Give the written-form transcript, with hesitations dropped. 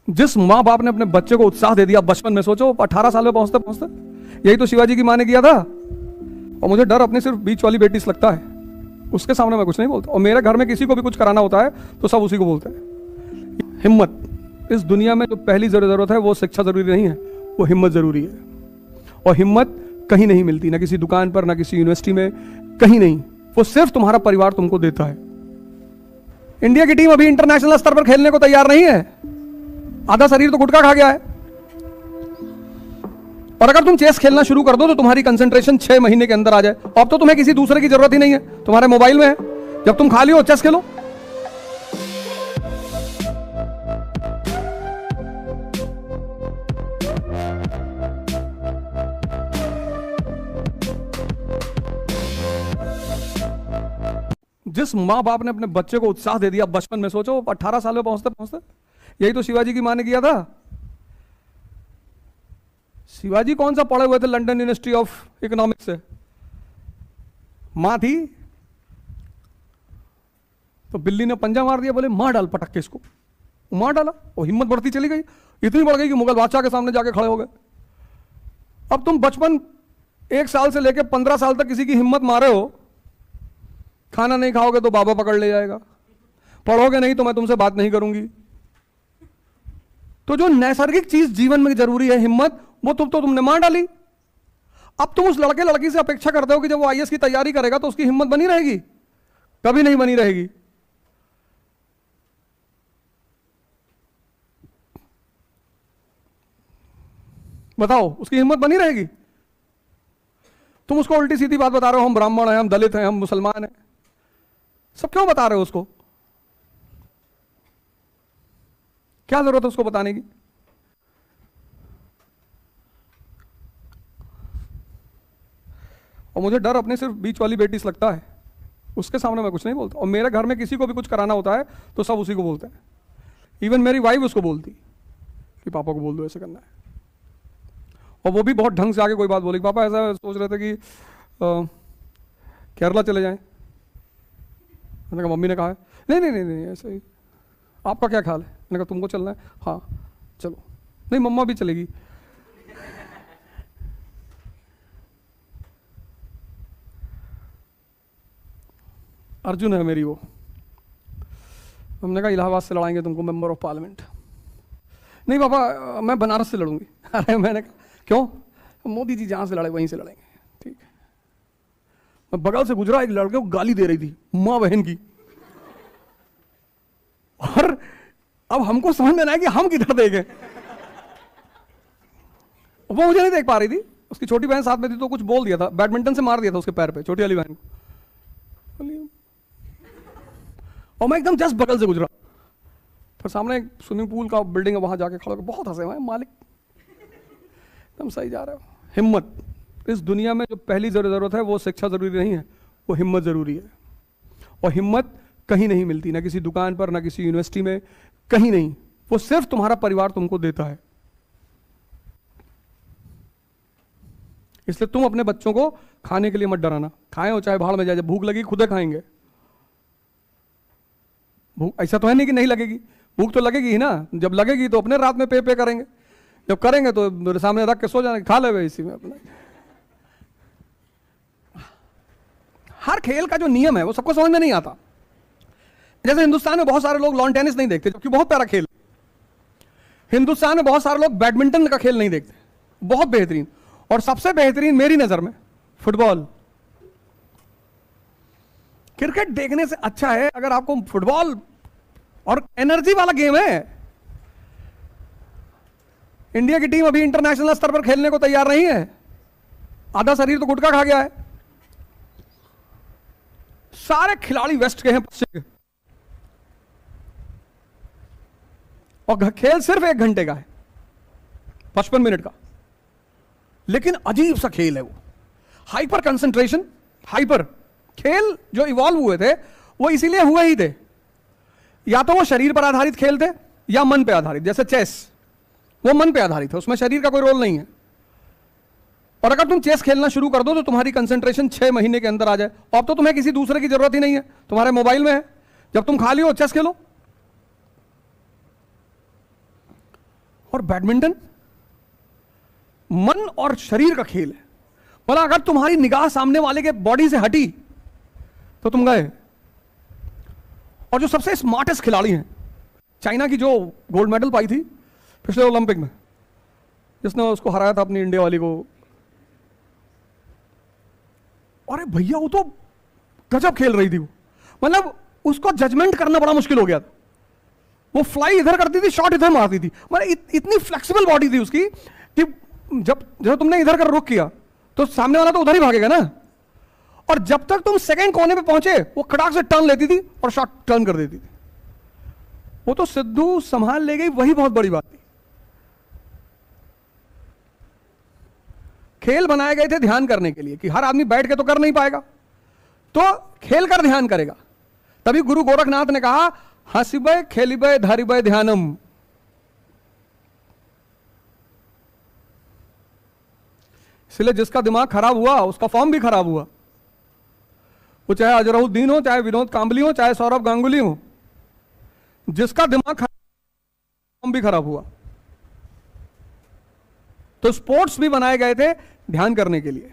जिस माँ बाप ने अपने बच्चे को उत्साह दे दिया बचपन में, सोचो 18 साल में पहुंचते पहुंचते, यही तो शिवाजी की माँ ने किया था। और मुझे डर अपनी सिर्फ बीच वाली बेटी से लगता है, उसके सामने मैं कुछ नहीं बोलता। और मेरे घर में किसी को भी कुछ कराना होता है तो सब उसी को बोलते हैं। हिम्मत, इस दुनिया में जो पहली जरूरत है वो शिक्षा जरूरी नहीं है, वो हिम्मत जरूरी है। और हिम्मत कहीं नहीं मिलती, ना किसी दुकान पर, ना किसी यूनिवर्सिटी में, कहीं नहीं। वो सिर्फ तुम्हारा परिवार तुमको देता है। इंडिया की टीम अभी इंटरनेशनल स्तर पर खेलने को तैयार नहीं है, आधा शरीर तो गुटखा खा गया है। और अगर तुम चेस खेलना शुरू कर दो तो तुम्हारी कंसंट्रेशन 6 महीने के अंदर आ जाए। अब तो तुम्हें किसी दूसरे की जरूरत ही नहीं है, तुम्हारे मोबाइल में है। जब तुम खाली हो चेस खेलो। जिस माँ बाप ने अपने बच्चे को उत्साह दे दिया बचपन में, सोचो 18 साल में पहुंचते पहुंचते, यही तो शिवाजी की माँ ने किया था। शिवाजी कौन सा पढ़े हुए थे लंदन यूनिवर्सिटी ऑफ इकोनॉमिक्स से, माँ थी तो बिल्ली ने पंजा मार दिया, बोले मार डाल पटक के इसको, मार डाला और हिम्मत बढ़ती चली गई, इतनी बढ़ गई कि मुगल बादशाह के सामने जाके खड़े हो गए। अब तुम बचपन 1 साल से लेकर 15 साल तक किसी की हिम्मत मारे हो, खाना नहीं खाओगे तो बाबा पकड़ ले जाएगा, पढ़ोगे नहीं तो मैं तुमसे बात नहीं करूंगी। तो जो नैसर्गिक चीज जीवन में जरूरी है, हिम्मत, वो तो तुमने मार डाली। अब तुम उस लड़के लड़की से अपेक्षा करते हो कि जब वो आईएएस की तैयारी करेगा तो उसकी हिम्मत बनी रहेगी? कभी नहीं बनी रहेगी। बताओ, उसकी हिम्मत बनी रहेगी? तुम उसको उल्टी सीधी बात बता रहे हो, हम ब्राह्मण हैं, हम दलित हैं, हम मुसलमान हैं, सब क्यों बता रहे हो उसको? क्या जरूरत है उसको बताने की? और मुझे डर अपने सिर्फ बीच वाली बेटी से लगता है, उसके सामने मैं कुछ नहीं बोलता। और मेरे घर में किसी को भी कुछ कराना होता है तो सब उसी को बोलते हैं। इवन मेरी वाइफ उसको बोलती कि पापा को बोल दो ऐसे करना है। और वो भी बहुत ढंग से आके कोई बात बोली, पापा ऐसा सोच रहे थे कि केरला चले जाएं। मैंने कहा मम्मी ने कहा है, नहीं नहीं नहीं नहीं ऐसे ही, आपका क्या ख्याल है? मैंने कहा तुमको चलना है? हाँ चलो। नहीं मम्मा भी चलेगी। अर्जुन है मेरी वो, हमने कहा इलाहाबाद से लड़ाएंगे तुमको मेंबर ऑफ पार्लियामेंट। नहीं पापा मैं बनारस से लड़ूंगी। अरे मैंने कहा क्यों? मोदी जी जहां से लड़े वहीं से लड़ेंगे। ठीक है। मैं बगल से गुजरा, एक लड़के को गाली दे रही थी माँ बहन की, और अब हमको समझ में ना है कि हम किधर देखें। वो मुझे नहीं देख पा रही थी, उसकी छोटी बहन साथ में थी तो कुछ बोल दिया था, बैडमिंटन से मार दिया था उसके पैर पे, छोटी वाली बहन को। और मैं एकदम जस्ट बगल से गुजरा, फिर सामने एक स्विमिंग पूल का बिल्डिंग है, वहां जाके खड़ा होकर बहुत हंसे हुए, मालिक तुम सही जा रहे हो। हिम्मत, इस दुनिया में जो पहली जरूरत है वो शिक्षा जरूरी नहीं है, वो हिम्मत जरूरी है। और हिम्मत कहीं नहीं मिलती, ना किसी दुकान पर, ना किसी यूनिवर्सिटी में, कहीं नहीं। वो सिर्फ तुम्हारा परिवार तुमको देता है। इसलिए तुम अपने बच्चों को खाने के लिए मत डराना, खाएं हो चाहे भाड़ में जाए, जब भूख लगी खुद खाएंगे। भूख ऐसा तो है नहीं कि नहीं लगेगी, भूख तो लगेगी ही ना। जब लगेगी तो अपने रात में पे करेंगे, जब करेंगे तो मेरे सामने रख के सो जाना, खा ले इसी में अपना। हर खेल का जो नियम है वो सबको समझ में नहीं आता। जैसे हिंदुस्तान में बहुत सारे लोग लॉन टेनिस नहीं देखते, जबकि बहुत प्यारा खेल। हिंदुस्तान में बहुत सारे लोग बैडमिंटन का खेल नहीं देखते, बहुत बेहतरीन। और सबसे बेहतरीन मेरी नजर में फुटबॉल। क्रिकेट देखने से अच्छा है अगर आपको फुटबॉल, और एनर्जी वाला गेम है। इंडिया की टीम अभी इंटरनेशनल स्तर पर खेलने को तैयार नहीं है, आधा शरीर तो गुटखा खा गया है। सारे खिलाड़ी वेस्ट के हैं, पश्चिम के, और खेल सिर्फ 1 घंटे का है, 55 मिनट का। लेकिन अजीब सा खेल है वो, हाइपर कंसंट्रेशन। हाइपर खेल जो इवॉल्व हुए थे वो इसीलिए हुए ही थे, या तो वो शरीर पर आधारित खेल थे या मन पे आधारित। जैसे चेस, वो मन पे आधारित है, उसमें शरीर का कोई रोल नहीं है। और अगर तुम चेस खेलना शुरू कर दो तो तुम्हारी कंसंट्रेशन 6 महीने के अंदर आ जाए। अब तो तुम्हें किसी दूसरे की जरूरत ही नहीं है, तुम्हारे मोबाइल में है। जब तुम खाली हो चेस खेलो। और बैडमिंटन मन और शरीर का खेल है। बोला अगर तुम्हारी निगाह सामने वाले के बॉडी से हटी तो तुम गए। और जो सबसे स्मार्टेस्ट खिलाड़ी हैं, चाइना की जो गोल्ड मेडल पाई थी पिछले ओलंपिक में, जिसने उसको हराया था अपनी इंडिया वाली को, अरे भैया वो तो गजब खेल रही थी वो। मतलब उसको जजमेंट करना बड़ा मुश्किल हो गया था। वो फ्लाई इधर करती थी, शॉट इधर मारती थी। मतलब इतनी फ्लेक्सिबल बॉडी थी उसकी कि जब तुमने इधर कर रुक किया तो सामने वाला तो उधर ही भागेगा ना। और जब तक तुम सेकंड कोने पे पहुंचे वो खड़ाक से टर्न लेती थी और शॉट टर्न कर देती थी। वो तो सिद्धू संभाल ले गई, वही बहुत बड़ी बात थी। खेल बनाए गए थे ध्यान करने के लिए कि हर आदमी बैठ के तो कर नहीं पाएगा, तो खेल कर ध्यान करेगा। तभी गुरु गोरखनाथ ने कहा हंसिबय खेलिबय धारिबय ध्यानम। इसलिए जिसका दिमाग खराब हुआ उसका फॉर्म भी खराब हुआ। वो चाहे अजरुद्दीन हो, चाहे विनोद कांबली हो, चाहे सौरभ गांगुली हो, जिसका दिमाग खराब फॉर्म भी खराब हुआ। तो स्पोर्ट्स भी बनाए गए थे ध्यान करने के लिए।